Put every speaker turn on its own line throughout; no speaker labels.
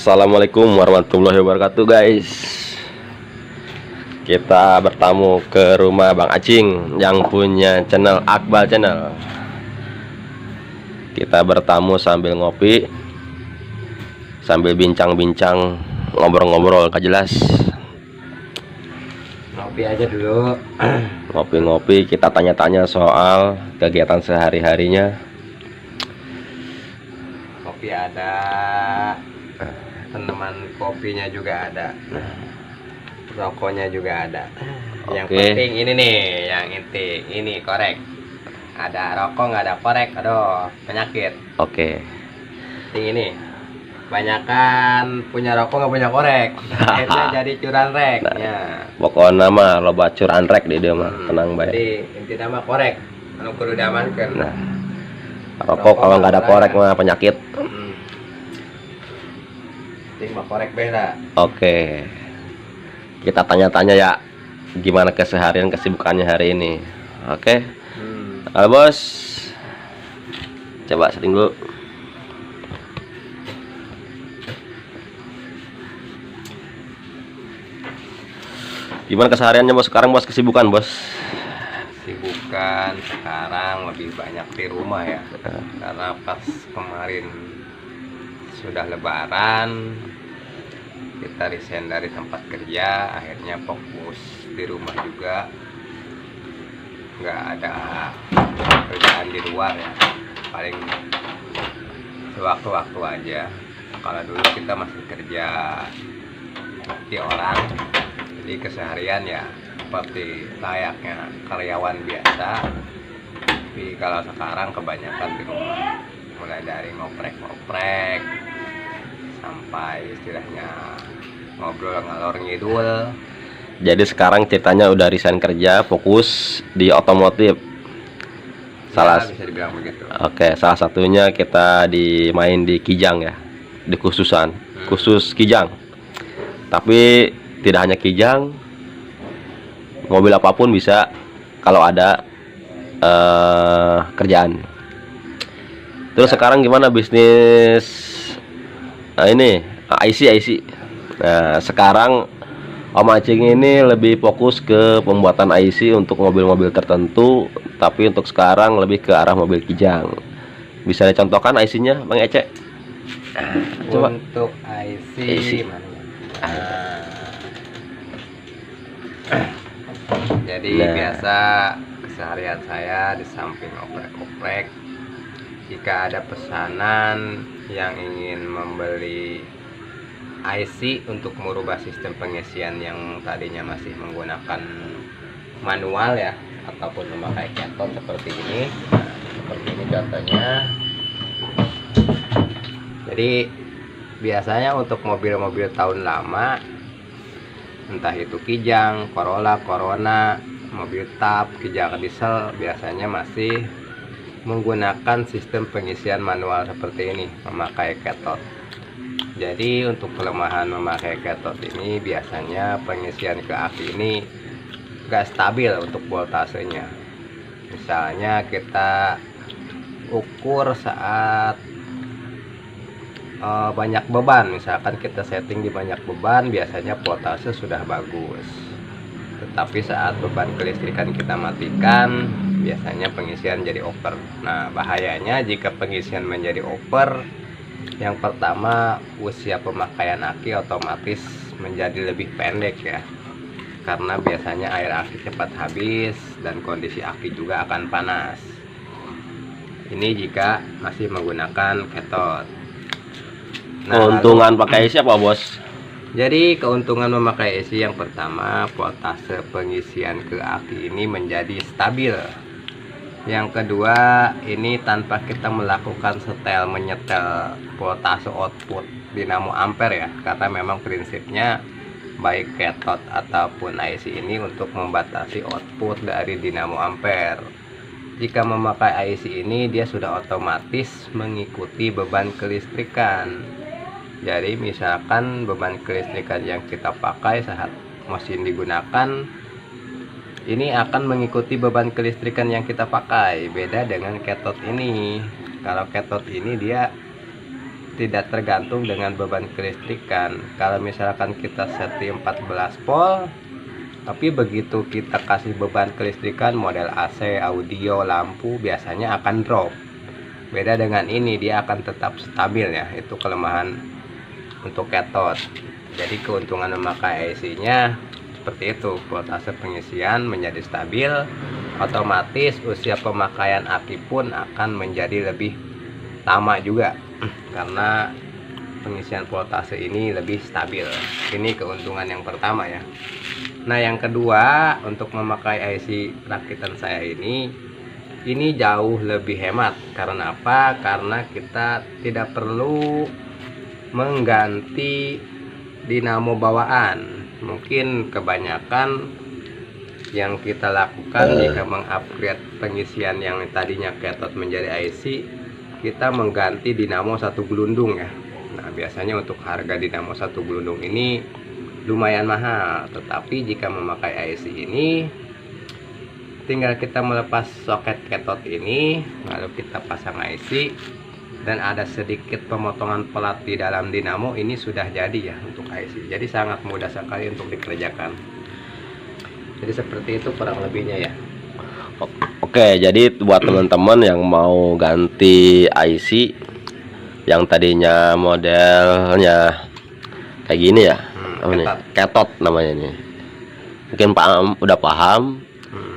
Assalamualaikum warahmatullahi wabarakatuh guys. Kita bertamu ke rumah Bang Acing yang punya channel Akbal Channel. Kita bertamu sambil ngopi, sambil bincang-bincang, ngobrol-ngobrol gak jelas.
Ngopi aja dulu.
Ngopi-ngopi, kita tanya-tanya soal kegiatan sehari-harinya.
Kopi ada, teman kopinya juga ada, rokoknya juga ada. Yang
Oke.
penting ini nih, yang inti ini korek. Ada rokok nggak ada korek, aduh penyakit.
Oke.
Penting ini, banyakan punya rokok nggak punya korek, akhirnya jadi curanrek.
Nah,
Ya.
pokoknya mah lo bacur anrek di dia mah, tenang baik.
Jadi inti nama korek, anu kudu diamankan.
Nah, rokok kalau nggak ada korek mah penyakit.
Penting mah korek beda.
Oke, kita tanya-tanya ya, gimana keseharian kesibukannya hari ini. Oke, halo bos, coba setting dulu. Gimana kesehariannya bos sekarang bos, kesibukan bos?
Sibukan sekarang lebih banyak di rumah ya, karena pas kemarin sudah lebaran kita resign dari tempat kerja, akhirnya fokus di rumah juga, nggak ada kerjaan di luar ya, paling sewaktu-waktu aja. Kalau dulu kita masih kerja di orang, jadi keseharian ya seperti layaknya karyawan biasa. Tapi kalau sekarang kebanyakan di rumah, mulai dari ngoprek-ngoprek sampai istilahnya ngobrol ngalor ngidul.
Jadi sekarang ceritanya udah resign kerja, fokus di otomotif.
Ya, bisa dibilang begitu.
Oke, salah satunya kita main di Kijang ya, di khusus Kijang. Tapi tidak hanya Kijang, mobil apapun bisa kalau ada kerjaan. Terus
Ya.
sekarang gimana bisnis ini IC? Nah, sekarang Om Acing ini lebih fokus ke pembuatan IC untuk mobil-mobil tertentu, tapi untuk sekarang lebih ke arah mobil Kijang. Bisa dicontohkan IC-nya, Bang Ece? Coba.
Untuk IC,
IC.
mana ya? Jadi
Nah.
biasa keseharian saya di samping oprek-oprek, jika ada pesanan yang ingin membeli IC untuk merubah sistem pengisian yang tadinya masih menggunakan manual ya, ataupun memakai keton seperti ini. Nah, seperti ini contohnya. Jadi biasanya untuk mobil-mobil tahun lama, entah itu Kijang, Corolla, Corona, mobil tap, Kijang diesel, biasanya masih menggunakan sistem pengisian manual seperti ini, memakai cathode. Jadi untuk kelemahan memakai cathode ini, biasanya pengisian ke aki ini gak stabil untuk voltasenya. Misalnya kita ukur saat banyak beban, misalkan kita setting di banyak beban, biasanya voltase sudah bagus. Tetapi saat beban kelistrikan kita matikan, biasanya pengisian jadi over. Nah, bahayanya jika pengisian menjadi over, yang pertama usia pemakaian aki otomatis menjadi lebih pendek ya, karena biasanya air aki cepat habis dan kondisi aki juga akan panas. Ini jika masih menggunakan cathode.
Keuntungan pakai IC apa bos?
Jadi keuntungan memakai IC yang pertama, voltase pengisian ke aki ini menjadi stabil. Yang kedua, ini tanpa kita melakukan setel menyetel voltase output dinamo ampere ya, karena memang prinsipnya baik cathode ataupun IC ini untuk membatasi output dari dinamo ampere. Jika memakai IC ini, dia sudah otomatis mengikuti beban kelistrikan. Jadi misalkan beban kelistrikan yang kita pakai saat mesin digunakan, ini akan mengikuti beban kelistrikan yang kita pakai. Beda dengan cathode ini. Kalau cathode ini dia tidak tergantung dengan beban kelistrikan. Kalau misalkan kita setting 14 volt, tapi begitu kita kasih beban kelistrikan model AC, audio, lampu, biasanya akan drop. Beda dengan ini, dia akan tetap stabil ya. Itu kelemahan untuk cathode. Jadi keuntungan memakai IC-nya seperti itu, voltase pengisian menjadi stabil, otomatis usia pemakaian aki pun akan menjadi lebih lama juga karena pengisian voltase ini lebih stabil. Ini keuntungan yang pertama ya. Nah, yang kedua, untuk memakai IC rakitan saya ini jauh lebih hemat. Karena apa? Karena kita tidak perlu mengganti dinamo bawaan. Mungkin kebanyakan yang kita lakukan jika mengupgrade pengisian yang tadinya cathode menjadi IC, kita mengganti dinamo satu gelundung ya. Nah, biasanya untuk harga dinamo satu gelundung ini lumayan mahal, tetapi jika memakai IC ini tinggal kita melepas soket cathode ini, lalu kita pasang IC, dan ada sedikit pemotongan pelat di dalam dinamo, ini sudah jadi ya untuk IC. Jadi sangat mudah sekali untuk dikerjakan. Jadi seperti itu kurang lebihnya ya.
Oke, jadi buat teman-teman yang mau ganti IC yang tadinya modelnya kayak gini ya, cathode namanya ini. Mungkin udah paham,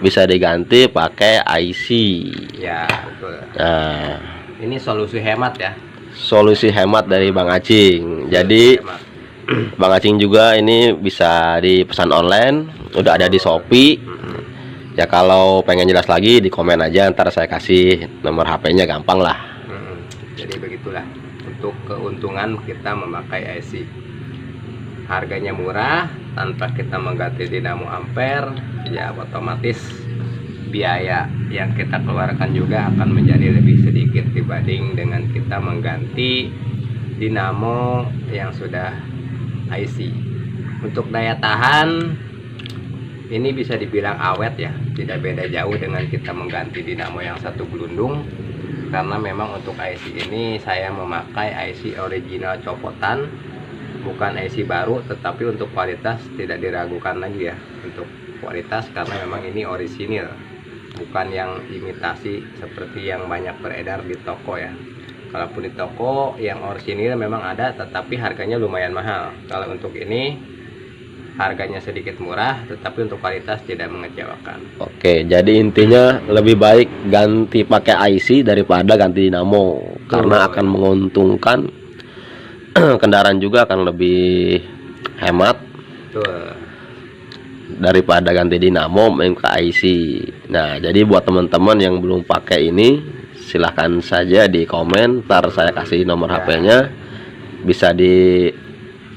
bisa diganti pakai IC.
Ya, betul.
Nah,
ini solusi hemat ya.
Solusi hemat dari Bang Acing. Jadi Bang Acing juga ini bisa dipesan online, udah ada di Shopee. Ya kalau pengen jelas lagi di komen aja, ntar saya kasih nomor HP-nya, gampang lah.
Jadi begitulah untuk keuntungan kita memakai IC. Harganya murah, tanpa kita mengganti dinamo ampere, ya otomatis biaya yang kita keluarkan juga akan menjadi lebih sedikit dibanding dengan kita mengganti dinamo yang sudah IC. Untuk daya tahan ini bisa dibilang awet ya, tidak beda jauh dengan kita mengganti dinamo yang satu gelundung. Karena memang untuk IC ini saya memakai IC original copotan, bukan IC baru, tetapi untuk kualitas tidak diragukan lagi ya untuk kualitas, karena memang ini orisinil, bukan yang imitasi seperti yang banyak beredar di toko ya. Kalaupun di toko yang orisinil memang ada, tetapi harganya lumayan mahal. Kalau untuk ini harganya sedikit murah, tetapi untuk kualitas tidak mengecewakan.
Oke, jadi intinya lebih baik ganti pakai IC daripada ganti dinamo, karena akan menguntungkan. Kendaraan juga akan lebih hemat.
Betul.
Daripada ganti dinamo main ke IC. Nah, jadi buat teman-teman yang belum pakai ini, silahkan saja di komen, ntar saya kasih nomor HP-nya. Bisa di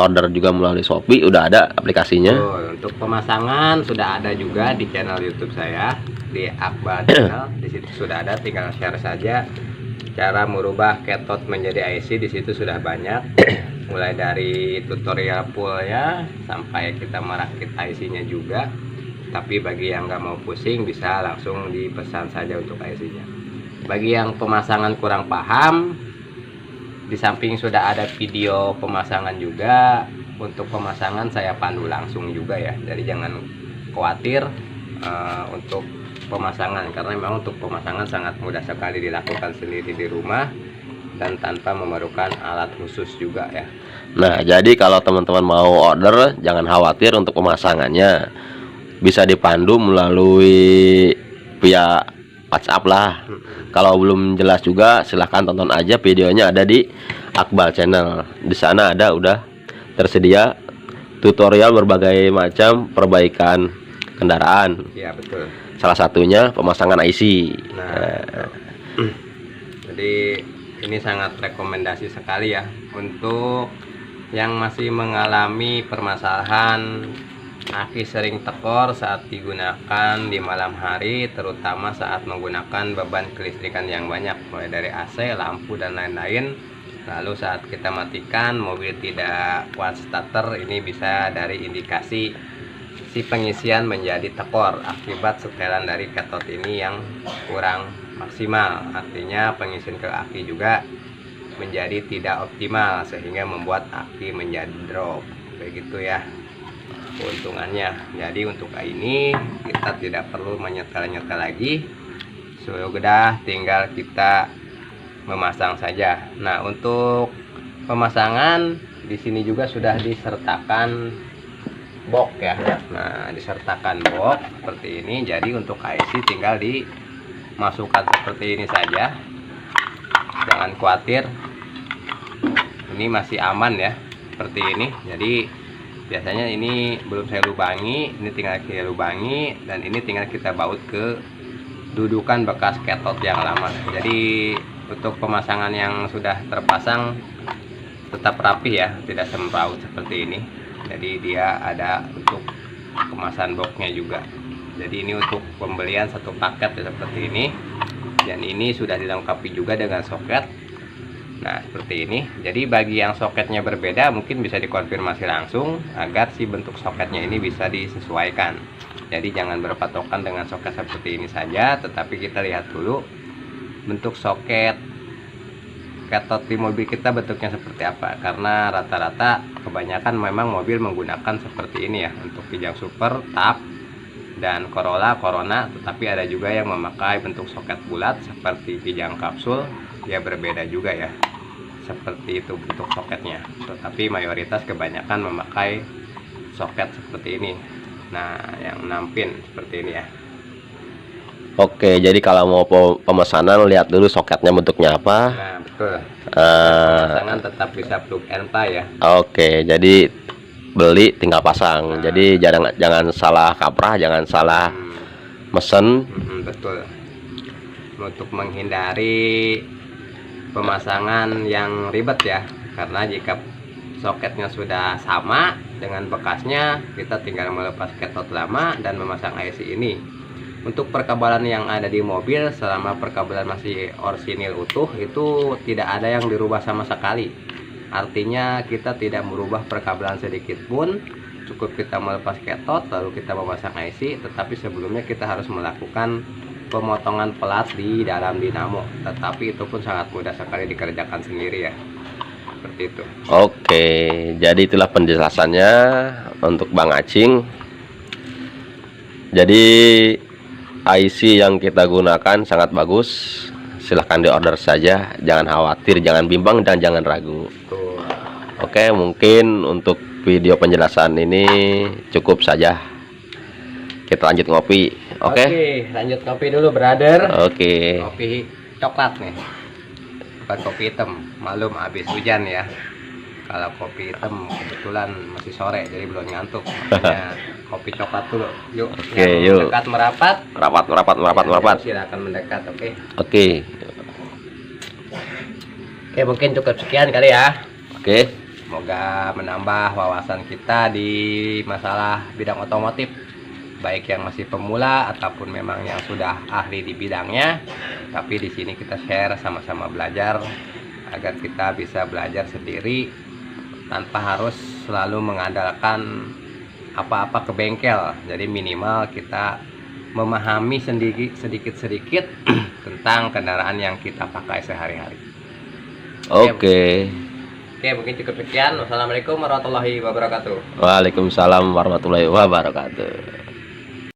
order juga melalui Shopee, udah ada aplikasinya.
Untuk pemasangan sudah ada juga di channel YouTube saya, di Akbar Channel. Di situ sudah ada, tinggal share saja. Cara merubah cathode menjadi IC di situ sudah banyak. Mulai dari tutorial fullnya sampai kita merakit IC-nya juga. Tapi bagi yang nggak mau pusing, bisa langsung dipesan saja untuk IC-nya. Bagi yang pemasangan kurang paham, di samping sudah ada video pemasangan juga. Untuk pemasangan saya pandu langsung juga ya. Jadi jangan khawatir untuk pemasangan, karena memang untuk pemasangan sangat mudah sekali dilakukan sendiri di rumah dan tanpa memerlukan alat khusus juga ya.
Nah, jadi kalau teman-teman mau order, jangan khawatir untuk pemasangannya. Bisa dipandu melalui via WhatsApp lah. Kalau belum jelas juga, silahkan tonton aja videonya, ada di Akbar Channel. Di sana ada udah tersedia tutorial berbagai macam perbaikan kendaraan.
Iya, betul.
Salah satunya pemasangan IC.
Jadi ini sangat rekomendasi sekali ya untuk yang masih mengalami permasalahan aki sering tekor saat digunakan di malam hari, terutama saat menggunakan beban kelistrikan yang banyak, mulai dari AC, lampu, dan lain-lain. Lalu saat kita matikan, mobil tidak kuat starter, ini bisa dari indikasi si pengisian menjadi tekor akibat setelan dari cathode ini yang kurang maksimal. Artinya pengisian ke aki juga menjadi tidak optimal sehingga membuat aki menjadi drop begitu ya keuntungannya. Jadi untuk ini kita tidak perlu menyetel-nyetel lagi, sudah tinggal kita memasang saja. Nah, untuk pemasangan di sini juga sudah disertakan box ya. Nah, disertakan box seperti ini. Jadi untuk IC tinggal dimasukkan seperti ini saja. Jangan khawatir, ini masih aman ya, seperti ini. Jadi biasanya ini belum saya lubangi, ini tinggal kita lubangi, dan ini tinggal kita baut ke dudukan bekas ketot yang lama. Jadi untuk pemasangan yang sudah terpasang tetap rapi ya, tidak semraut seperti ini. Jadi dia ada untuk kemasan boxnya juga. Jadi ini untuk pembelian satu paket ya, seperti ini. Dan ini sudah dilengkapi juga dengan soket. Nah, seperti ini. Jadi bagi yang soketnya berbeda mungkin bisa dikonfirmasi langsung agar si bentuk soketnya ini bisa disesuaikan. Jadi jangan berpatokan dengan soket seperti ini saja, tetapi kita lihat dulu bentuk soket ketot di mobil kita bentuknya seperti apa. Karena rata-rata kebanyakan memang mobil menggunakan seperti ini ya untuk Kijang Super, Tap, dan Corolla, Corona, tetapi ada juga yang memakai bentuk soket bulat seperti Kijang Kapsul. Ya berbeda juga ya, seperti itu bentuk soketnya, tetapi mayoritas kebanyakan memakai soket seperti ini. Nah, yang 6 pin seperti ini ya.
Oke, jadi kalau mau pemesanan lihat dulu soketnya bentuknya apa.
Nah, betul. Pemasangan tetap bisa plug and play ya.
Oke, jadi beli tinggal pasang. Jadi jangan salah kaprah, jangan salah mesen.
Betul. Untuk menghindari pemasangan yang ribet ya, karena jika soketnya sudah sama dengan bekasnya, kita tinggal melepas ketot lama dan memasang IC ini. Untuk perkabelan yang ada di mobil, selama perkabelan masih orsinil utuh, itu tidak ada yang dirubah sama sekali. Artinya kita tidak merubah perkabelan sedikit pun, cukup kita melepas ketot lalu kita memasang IC. Tetapi sebelumnya kita harus melakukan pemotongan pelat di dalam dinamo, tetapi itu pun sangat mudah sekali dikerjakan sendiri ya, seperti itu.
Oke, jadi itulah penjelasannya untuk Bang Acing. Jadi IC yang kita gunakan sangat bagus, silahkan diorder saja, jangan khawatir, jangan bimbang, dan jangan ragu.
Tuh.
Oke, mungkin untuk video penjelasan ini cukup saja. Kita lanjut ngopi. Oke,
lanjut kopi dulu, brother.
Oke.
Kopi coklat nih, bukan kopi hitam. Malum habis hujan ya. Kalau kopi hitam kebetulan masih sore, jadi belum ngantuk. Makanya kopi coklat dulu. Yuk.
Oke, yuk.
Dekat merapat.
Merapat.
Silakan mendekat. Oke.
Oke.
Oke, mungkin cukup sekian kali ya.
Oke.
Semoga menambah wawasan kita di masalah bidang otomotif, baik yang masih pemula ataupun memang yang sudah ahli di bidangnya. Tapi di sini kita share, sama-sama belajar agar kita bisa belajar sendiri tanpa harus selalu mengandalkan apa-apa ke bengkel. Jadi minimal kita memahami sedikit-sedikit tentang kendaraan yang kita pakai sehari-hari.
Oke.
Oke, mungkin cukup sekian. Wassalamualaikum warahmatullahi wabarakatuh.
Waalaikumsalam warahmatullahi wabarakatuh.